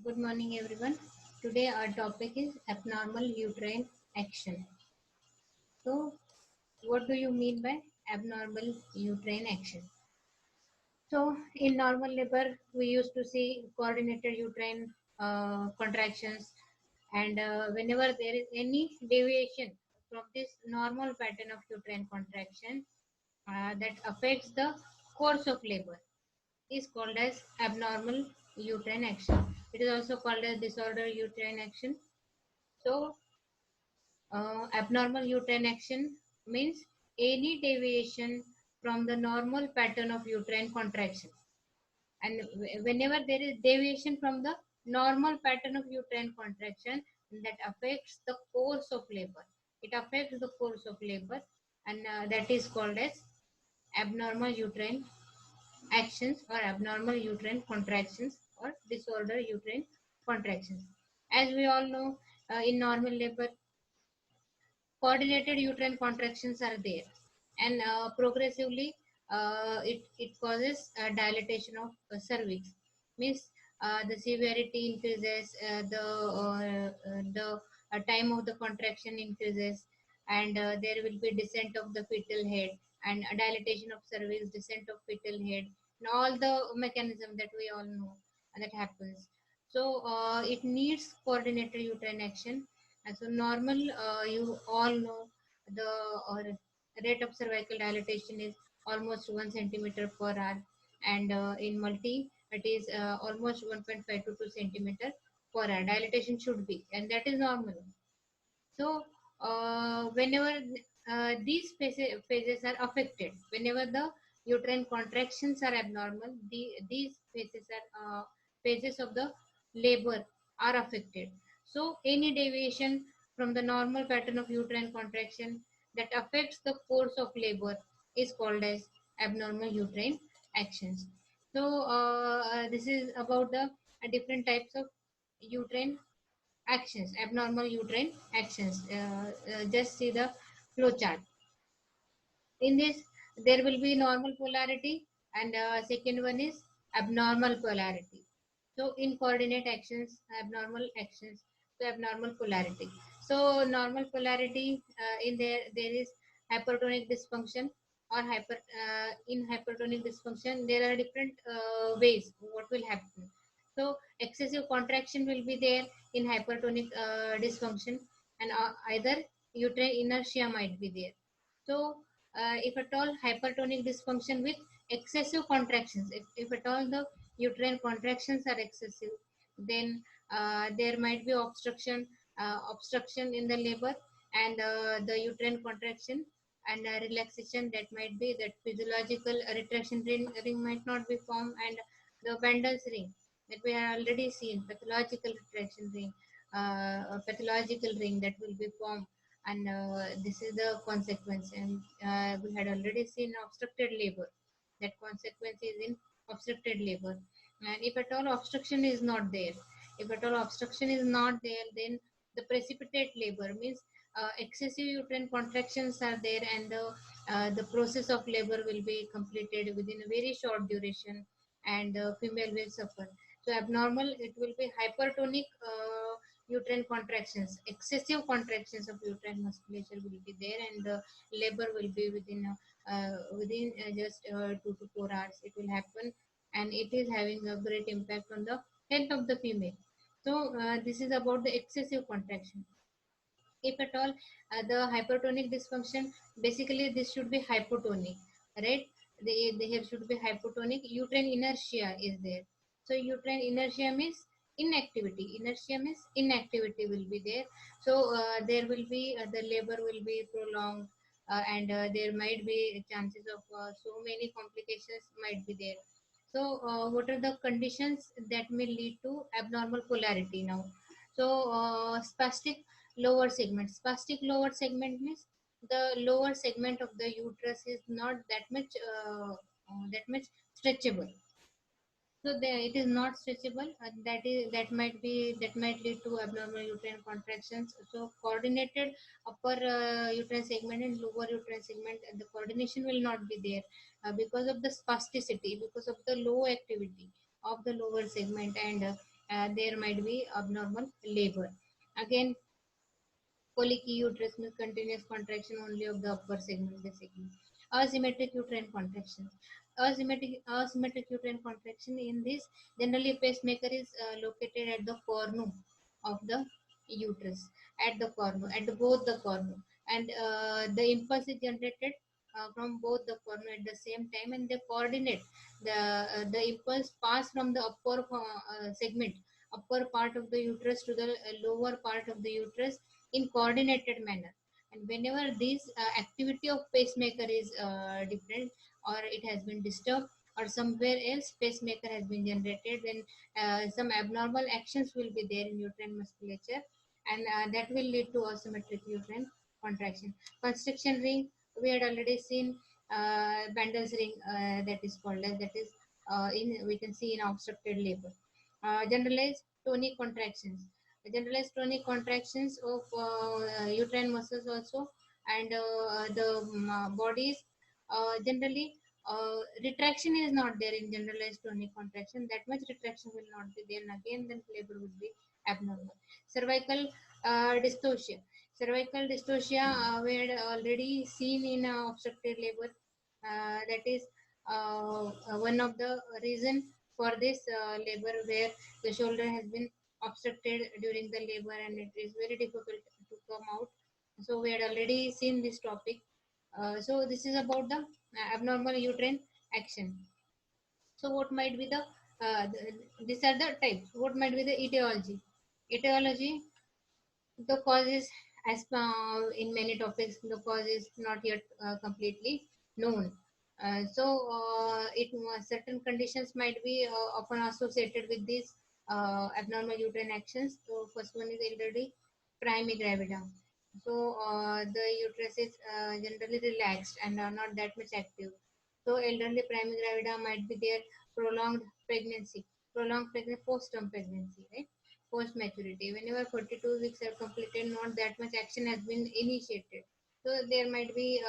Good morning, everyone. Today, our topic is abnormal uterine action. So, what do you mean by abnormal uterine action? So, in normal labor, we used to see coordinated uterine contractions, and whenever there is any deviation from this normal pattern of uterine contraction that affects the course of labor, is called as abnormal uterine action. It is also called as disorder uterine action. So, abnormal uterine action means any deviation from the normal pattern of uterine contraction. And whenever there is deviation from the normal pattern of uterine contraction, that affects the course of labor. It affects the course of labor, and that is called as abnormal uterine actions or abnormal uterine contractions or disorder uterine contractions. As we all know, in normal labor, coordinated uterine contractions are there, and progressively it causes dilatation of cervix. Means the severity increases, the time of the contraction increases, and there will be descent of the fetal head and dilatation of cervix, descent of fetal head, and all the mechanism that we all know that happens. So it needs coordinated uterine action. And so normal, you all know the rate of cervical dilatation is almost 1 centimeter per hour, and in multi it is almost 1.5 to 2 centimeter per hour. Dilatation should be, and that is normal. So whenever phases are affected, whenever the uterine contractions are abnormal, these phases of the labor are affected. So any deviation from the normal pattern of uterine contraction that affects the course of labor is called as abnormal uterine actions. So this is about the different types of uterine actions, abnormal uterine actions. Just see the flow chart. In this, there will be normal polarity, and second one is abnormal polarity. So, in coordinate actions, abnormal actions, so abnormal polarity. So, normal polarity, in there is hypertonic dysfunction or in hypertonic dysfunction there are different ways what will happen. So excessive contraction will be there in hypertonic dysfunction, and either uterine inertia might be there. So if at all hypertonic dysfunction with excessive contractions, if at all the uterine contractions are excessive, then there might be obstruction in the labor, and the uterine contraction and relaxation, that might be that physiological retraction ring might not be formed, and the Bendel's ring that we have already seen, pathological retraction ring, pathological ring that will be formed, and this is the consequence. And we had already seen obstructed labor, that consequence is in obstructed labor. And if at all obstruction is not there, if at all obstruction is not there, then the precipitate labor means excessive uterine contractions are there, and the process of labor will be completed within a very short duration, and the female will suffer. So abnormal, it will be hypertonic uterine contractions, excessive contractions of uterine musculature will be there, and the labor will be within just 2 to 4 hours it will happen, and it is having a great impact on the health of the female. So this is about the excessive contraction. If at all the hypertonic dysfunction, basically this should be hypotonic, right? The here should be hypotonic. Uterine inertia is there. So uterine inertia means inactivity. Inertia means inactivity will be there. So there will be the labor will be prolonged, and there might be chances of so many complications might be there. So what are the conditions that may lead to abnormal polarity now? So spastic lower segment. Spastic lower segment means the lower segment of the uterus is not that much stretchable. So it is not stretchable. That might lead to abnormal uterine contractions. So coordinated upper uterine segment and lower uterine segment, the coordination will not be there because of the spasticity, because of the low activity of the lower segment, and there might be abnormal labor. Again, colicky uterus means continuous contraction only of the upper segment, basically. Asymmetric uterine contraction. Asymmetric uterine contraction, in this, generally pacemaker is located at the cornu of the uterus, at the cornu, at both the cornu, and the impulse is generated from both the cornu at the same time, and they coordinate. The impulse pass from the segment, upper part of the uterus to the lower part of the uterus in coordinated manner. And whenever this activity of pacemaker is different, or it has been disturbed, or somewhere else pacemaker has been generated, then some abnormal actions will be there in uterine musculature, and that will lead to asymmetric uterine contraction. Constriction ring, we had already seen. Bandel's ring, that is called as, that is in we can see in obstructed labor. Generalized tonic contractions, generalized tonic contractions of uterine muscles also, and the bodies, generally retraction is not there in generalized tonic contraction. That much retraction will not be there, and again then labor would be abnormal. Cervical dystocia. Cervical dystocia, we had already seen in obstructed labor. That is one of the reason for this labor, where the shoulder has been obstructed during the labor and it is very difficult to come out. So we had already seen this topic. So this is about the abnormal uterine action. So what might be these are the types. What might be the etiology? Etiology, the cause is, as in many topics, the cause is not yet completely known. Certain conditions might be often associated with these abnormal uterine actions. So first one is elderly primigravida. So the uterus is generally relaxed and not that much active. So elderly primigravida might be there. Prolonged pregnancy, post-term pregnancy, right? Post maturity, whenever 42 weeks are completed, not that much action has been initiated. So there might be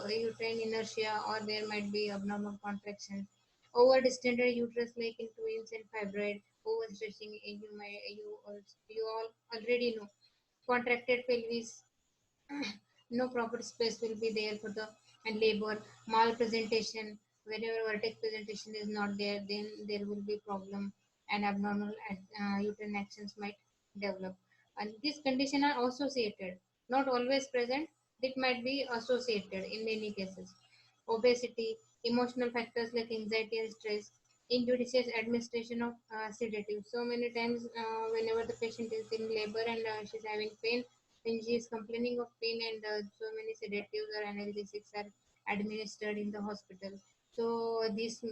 uterine inertia, or there might be abnormal contractions. Over distended uterus, like in twins and fibroid. Overstretching, you all already know. Contracted pelvis, no proper space will be there for the and labor. Malpresentation, whenever vertex presentation is not there, then there will be problem, and abnormal uterine actions might develop. And these conditions are associated, not always present. It might be associated in many cases. Obesity, emotional factors like anxiety and stress, injudicious administration of sedatives. So many times, whenever the patient is in labor and she's having pain, when she is complaining of pain, and so many sedatives or analgesics are administered in the hospital. So this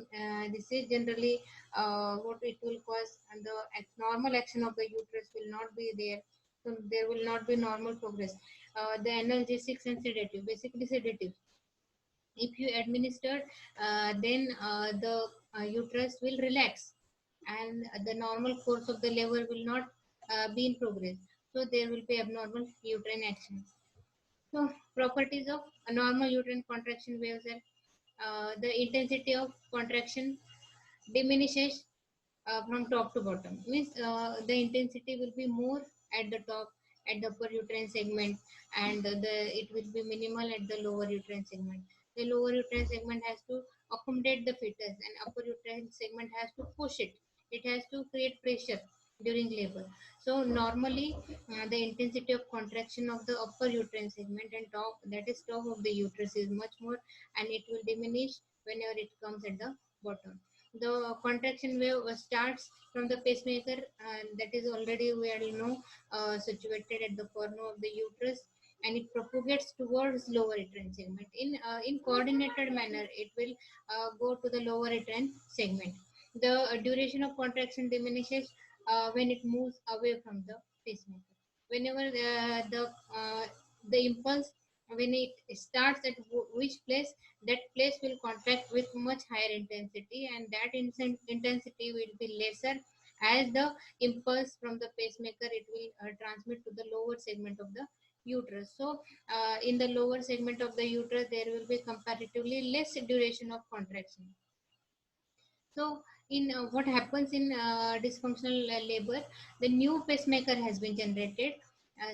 is generally what it will cause, and the normal action of the uterus will not be there. So there will not be normal progress. The analgesics and sedative, basically sedatives, if you administer, then the uterus will relax, and the normal course of the labor will not be in progress. So there will be abnormal uterine action. So properties of a normal uterine contraction waves are, the intensity of contraction diminishes from top to bottom. Means the intensity will be more at the top, at the upper uterine segment, and it will be minimal at the lower uterine segment. The lower uterine segment has to accommodate the fetus, and upper uterine segment has to push it. It has to create pressure during labor. So normally, the intensity of contraction of the upper uterine segment and top, that is top of the uterus, is much more, and it will diminish whenever it comes at the bottom. The contraction wave starts from the pacemaker, and that is already we all know, situated at the corner of the uterus, and it propagates towards lower uterine segment. In coordinated manner, it will go to the lower uterine segment. The duration of contraction diminishes when it moves away from the pacemaker. Whenever the impulse, when it starts at which place, that place will contract with much higher intensity, and that intensity will be lesser as the impulse from the pacemaker, it will transmit to the lower segment of the uterus. So in the lower segment of the uterus, there will be comparatively less duration of contraction. So in what happens in dysfunctional labor, the new pacemaker has been generated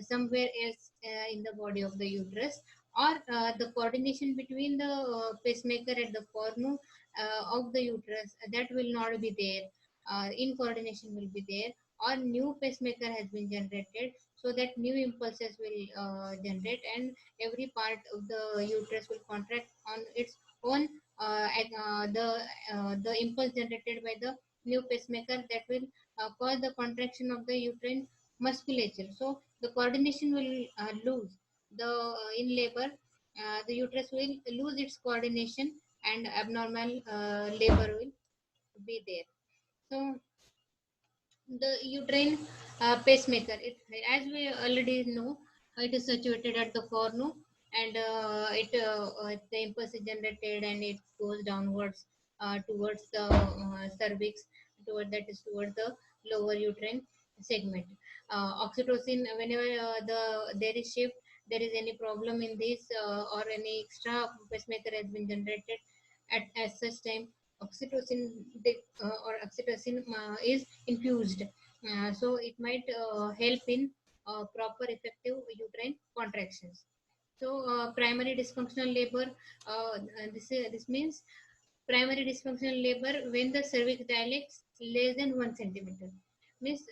somewhere else in the body of the uterus, or the coordination between the pacemaker at the cornu of the uterus, that will not be there. In coordination will be there, or new pacemaker has been generated, so that new impulses will generate, and every part of the uterus will contract on its own. The impulse generated by the new pacemaker, that will cause the contraction of the uterine musculature. So the coordination will lose. The in labor, the uterus will lose its coordination, and abnormal labor will be there. So the uterine pacemaker, as we already know, it is situated at the cornu, and the impulse is generated and it goes downwards towards the cervix, towards the lower uterine segment. Oxytocin, whenever there is shift, there is any problem in this, or any extra pacemaker has been generated at such time, oxytocin or oxytocin is infused. So it might help in proper effective uterine contractions. So primary dysfunctional labor, this means primary dysfunctional labor when the cervix dilates less than 1 centimeter. Means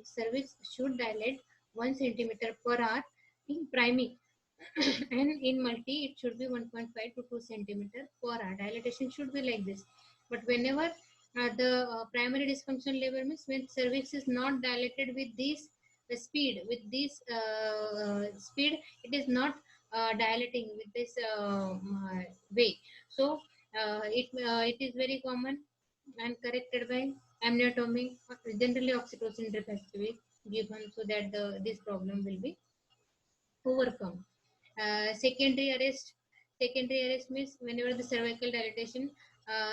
cervix should dilate 1 centimeter per hour in primary, and in multi it should be 1.5 to 2 centimeter per hour. Dilatation should be like this. But whenever the primary dysfunctional labor means when cervix is not dilated with this speed, it is not dilating with this way. So it is very common and corrected by amniotomy. Generally oxytocin drip has to be given, so that this problem will be overcome. Secondary arrest. Secondary arrest means whenever the cervical dilatation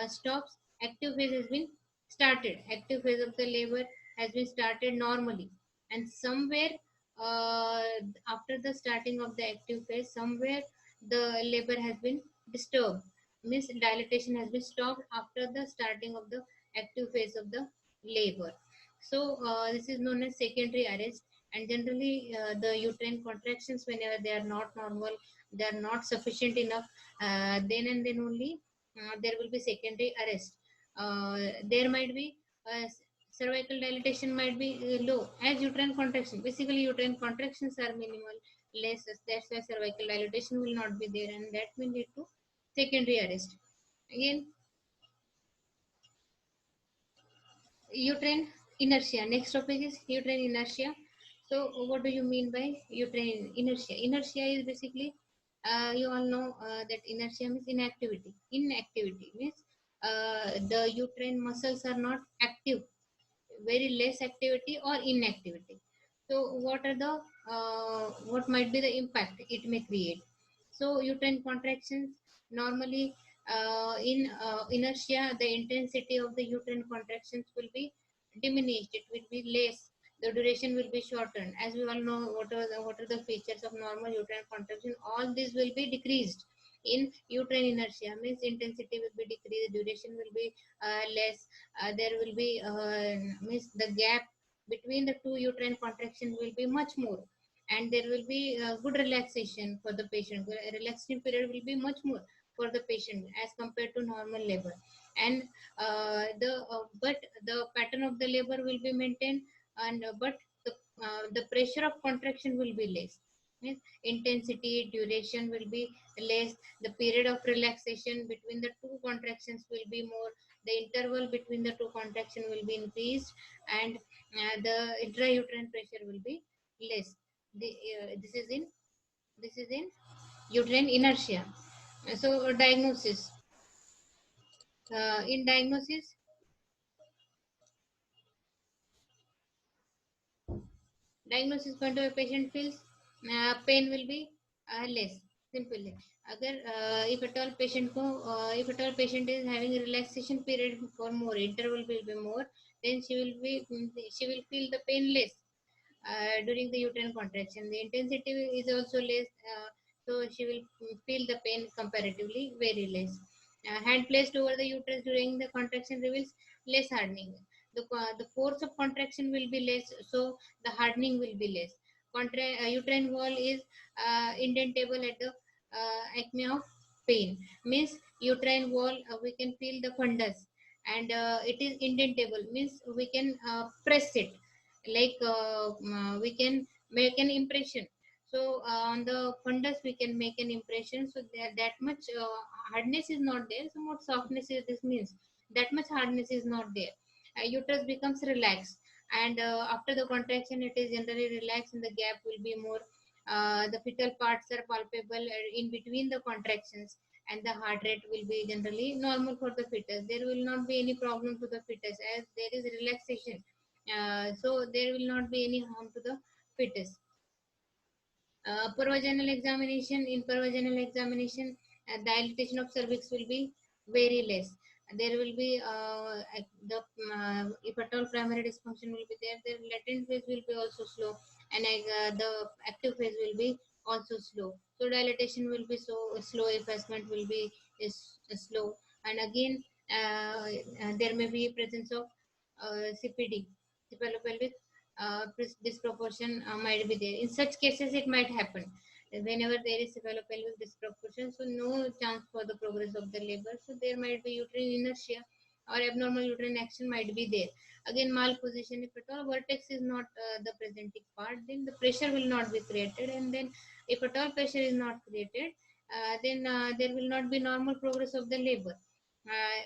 stops, active phase has been started. Active phase of the labor has been started normally, and somewhere uh, after the starting of the active phase, somewhere the labor has been disturbed. Means dilatation has been stopped after the starting of the active phase of the labor. So this is known as secondary arrest. And generally the uterine contractions, whenever they are not normal, they are not sufficient enough, then and then only there will be secondary arrest. There might be cervical dilatation might be low as uterine contraction. Basically uterine contractions are minimal, less, that's why cervical dilatation will not be there, and that will lead to secondary arrest. Again, uterine inertia. Next topic is uterine inertia. So, what do you mean by uterine inertia? Inertia is basically, you all know that inertia means inactivity. Inactivity means the uterine muscles are not active, very less activity or inactivity. So, what might be the impact it may create? So, uterine contractions normally in inertia, the intensity of the uterine contractions will be diminished. It will be less. The duration will be shortened. As we all know, what are the features of normal uterine contraction? All these will be decreased. In uterine inertia means intensity will be decreased, duration will be less. There will be means the gap between the two uterine contraction will be much more, and there will be good relaxation for the patient. Relaxation period will be much more for the patient as compared to normal labor. And but the pattern of the labor will be maintained, and but the pressure of contraction will be less. Means intensity, duration will be less. The period of relaxation between the two contractions will be more. The interval between the two contractions will be increased, and the intrauterine pressure will be less. This is in uterine inertia. So diagnosis. In diagnosis point of view, patient feels pain will be less. Simply, अगर if at all if at all patient is having a relaxation period for more, interval will be more, then she will feel the pain less during the uterine contraction. The intensity is also less, so she will feel the pain comparatively very less. Hand placed over the uterus during the contraction reveals less hardening. The force of contraction will be less, so the hardening will be less. Uterine wall is indentable at the acme of pain. Means uterine wall, we can feel the fundus, and it is indentable, means we can press it, like we can make an impression. So on the fundus we can make an impression, so there that much hardness is not there, so more softness is, this means that much hardness is not there. Uterus becomes relaxed, and after the contraction it is generally relaxed, and the gap will be more. The fetal parts are palpable in between the contractions, and the heart rate will be generally normal for the fetus. There will not be any problem to the fetus as there is relaxation. So there will not be any harm to the fetus. Pervaginal examination, in pervaginal examination, dilatation of cervix will be very less. There will be the if at all primary dysfunction will be there, the latent phase will be also slow, and the active phase will be also slow. So dilatation will be so slow, effacement will be is slow, and again there may be presence of CPD, cephalopelvic disproportion might be there. In such cases, it might happen whenever there is cephalopelvic disproportion. So no chance for the progress of the labor. So there might be uterine inertia or abnormal uterine action might be there. Again, malposition. If at all vertex is not the presenting part, then the pressure will not be created. And then, if at all pressure is not created, then there will not be normal progress of the labor.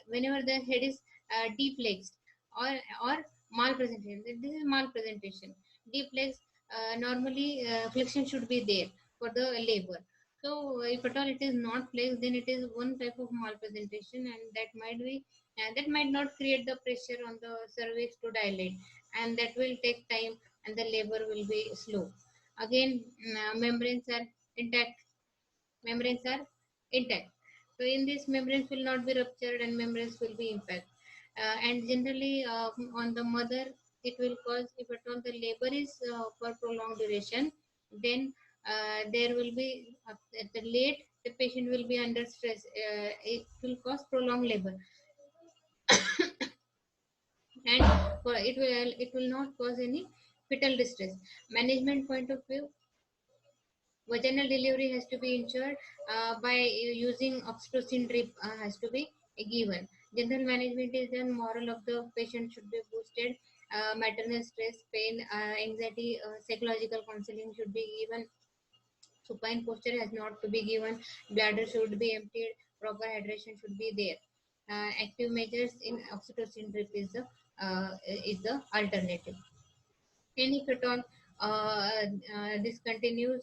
Whenever the head is deflexed or malpresentation. This is malpresentation. Deep legs, normally flexion should be there for the labor. So if at all it is not flexed, then it is one type of malpresentation, and that might not create the pressure on the cervix to dilate, and that will take time, and the labor will be slow. Again, membranes are intact. Membranes are intact. So in this, membranes will not be ruptured, and membranes will be impact. And generally on the mother, it will cause, if at all the labor is for prolonged duration, then there will be at the late, the patient will be under stress. It will cause prolonged labor, and it will not cause any fetal distress. Management point of view, vaginal delivery has to be ensured by using oxytocin drip has to be given. General management is done. Moral of the patient should be boosted. Maternal stress, pain, anxiety, psychological counseling should be given. Supine posture has not to be given. Bladder should be emptied. Proper hydration should be there. Active measures in oxytocin drip is the alternative. And if at all this continues,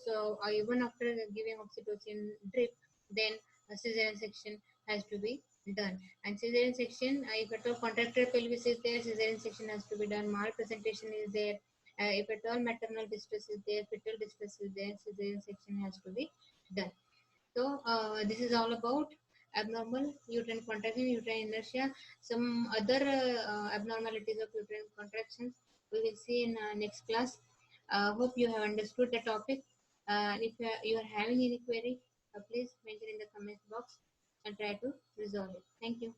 even after giving oxytocin drip, then a cesarean section has to be done. And cesarean section, if at all contracted pelvis is there, cesarean section has to be done. Malpresentation is there. If at all maternal distress is there, fetal distress is there, cesarean section has to be done. So this is all about abnormal uterine contraction, uterine inertia. Some other abnormalities of uterine contractions we will see in next class. Hope you have understood the topic. If you are having any query, please mention in the comment box and try to resolve it. Thank you.